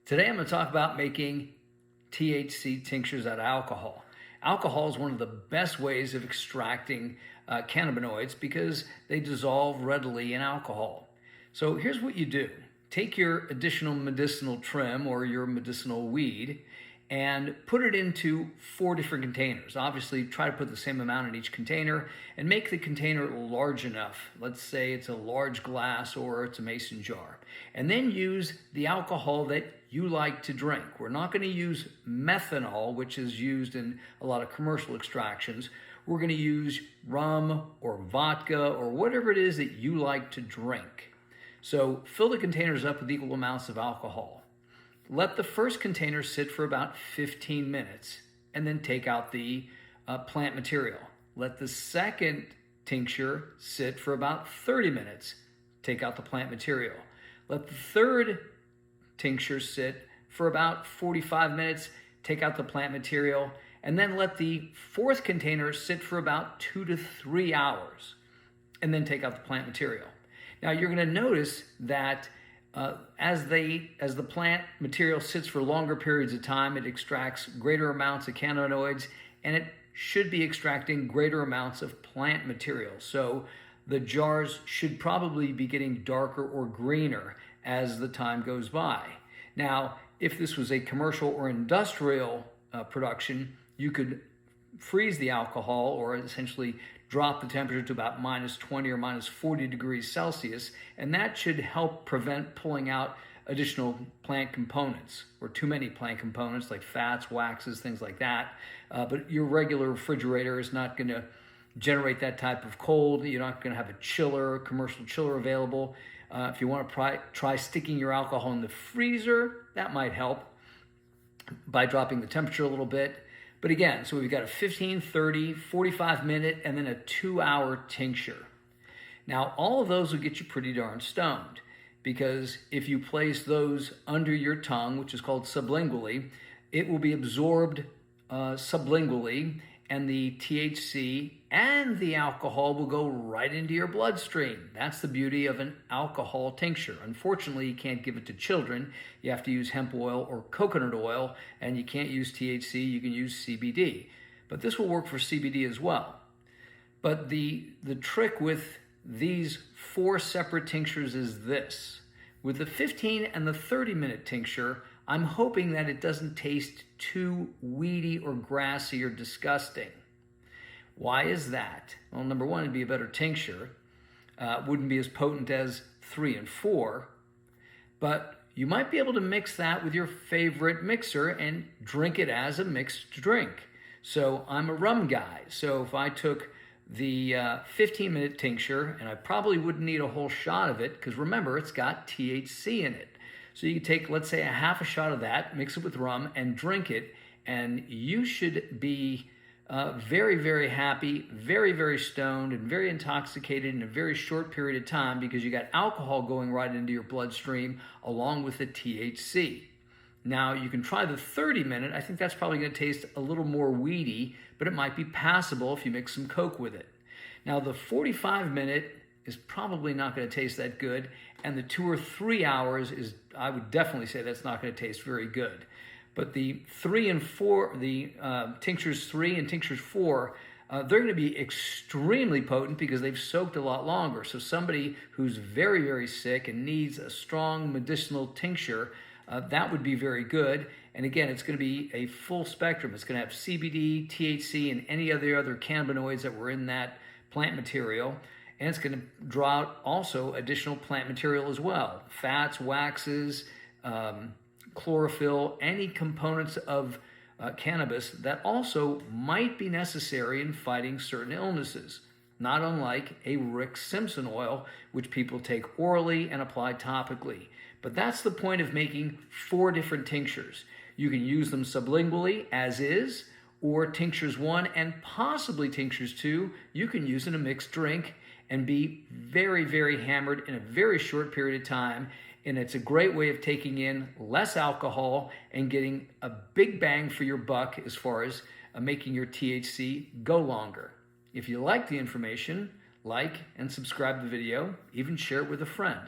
Today I'm going to talk about making THC tinctures out of alcohol. Alcohol is one of the best ways of extracting cannabinoids because they dissolve readily in alcohol. So here's what you do. Take your additional medicinal trim or your medicinal weed and put it into 4 different containers. Obviously, try to put the same amount in each container and make the container large enough. Let's say it's a large glass or it's a mason jar. And then use the alcohol that you like to drink. We're not going to use methanol, which is used in a lot of commercial extractions. We're going to use rum or vodka or whatever it is that you like to drink. So fill the containers up with equal amounts of alcohol. Let the first container sit for about 15 minutes and then take out the plant material. Let the second tincture sit for about 30 minutes. Take out the plant material. Let the third tincture sit for about 45 minutes. Take out the plant material. And then let the fourth container sit for about 2 to 3 hours. And then take out the plant material. Now you're going to notice that as the plant material sits for longer periods of time, it extracts greater amounts of cannabinoids, and it should be extracting greater amounts of plant material. So the jars should probably be getting darker or greener as the time goes by. Now, if this was a commercial or industrial production, you could freeze the alcohol or essentially drop the temperature to about -20 or -40 degrees Celsius, and that should help prevent pulling out additional plant components or too many plant components like fats, waxes, things like that. But your regular refrigerator is not going to generate that type of cold. You're not going to have a chiller, commercial chiller available. If you want to try sticking your alcohol in the freezer, that might help by dropping the temperature a little bit. But again, so we've got a 15, 30, 45 minute, and then a 2-hour tincture. Now, all of those will get you pretty darn stoned because if you place those under your tongue, which is called sublingually, it will be absorbed sublingually, and the THC and the alcohol will go right into your bloodstream. That's the beauty of an alcohol tincture. Unfortunately, you can't give it to children. You have to use hemp oil or coconut oil, and you can't use THC. You can use CBD. But this will work for CBD as well. But the trick with these 4 separate tinctures is this. With the 15 and the 30-minute tincture, I'm hoping that it doesn't taste too weedy or grassy or disgusting. Why is that? Well, number one, it'd be a better tincture. Wouldn't be as potent as 3 and 4, but you might be able to mix that with your favorite mixer and drink it as a mixed drink. So I'm a rum guy. So if I took the 15-minute tincture, and I probably wouldn't need a whole shot of it because remember, it's got THC in it. So you can take, let's say, a half a shot of that, mix it with rum, and drink it, and you should be very, very happy, very, very stoned, and very intoxicated in a very short period of time because you got alcohol going right into your bloodstream along with the THC. Now, you can try the 30-minute. I think that's probably going to taste a little more weedy, but it might be passable if you mix some Coke with it. Now, the 45-minute is probably not going to taste that good, and the 2 or 3 hours is, I would definitely say that's not going to taste very good. But the 3 and 4, the tinctures 3 and tinctures 4, they're going to be extremely potent because they've soaked a lot longer. So somebody who's very, very sick and needs a strong medicinal tincture, that would be very good. And again, it's going to be a full spectrum. It's going to have CBD, THC, and any other cannabinoids that were in that plant material. And it's going to draw out also additional plant material as well. Fats, waxes, chlorophyll, any components of cannabis that also might be necessary in fighting certain illnesses. Not unlike a Rick Simpson oil, which people take orally and apply topically. But that's the point of making 4 different tinctures. You can use them sublingually as is, or tinctures 1 and possibly tinctures 2, you can use in a mixed drink and be very, very hammered in a very short period of time. And it's a great way of taking in less alcohol and getting a big bang for your buck as far as making your THC go longer. If you like the information, like and subscribe to the video, even share it with a friend.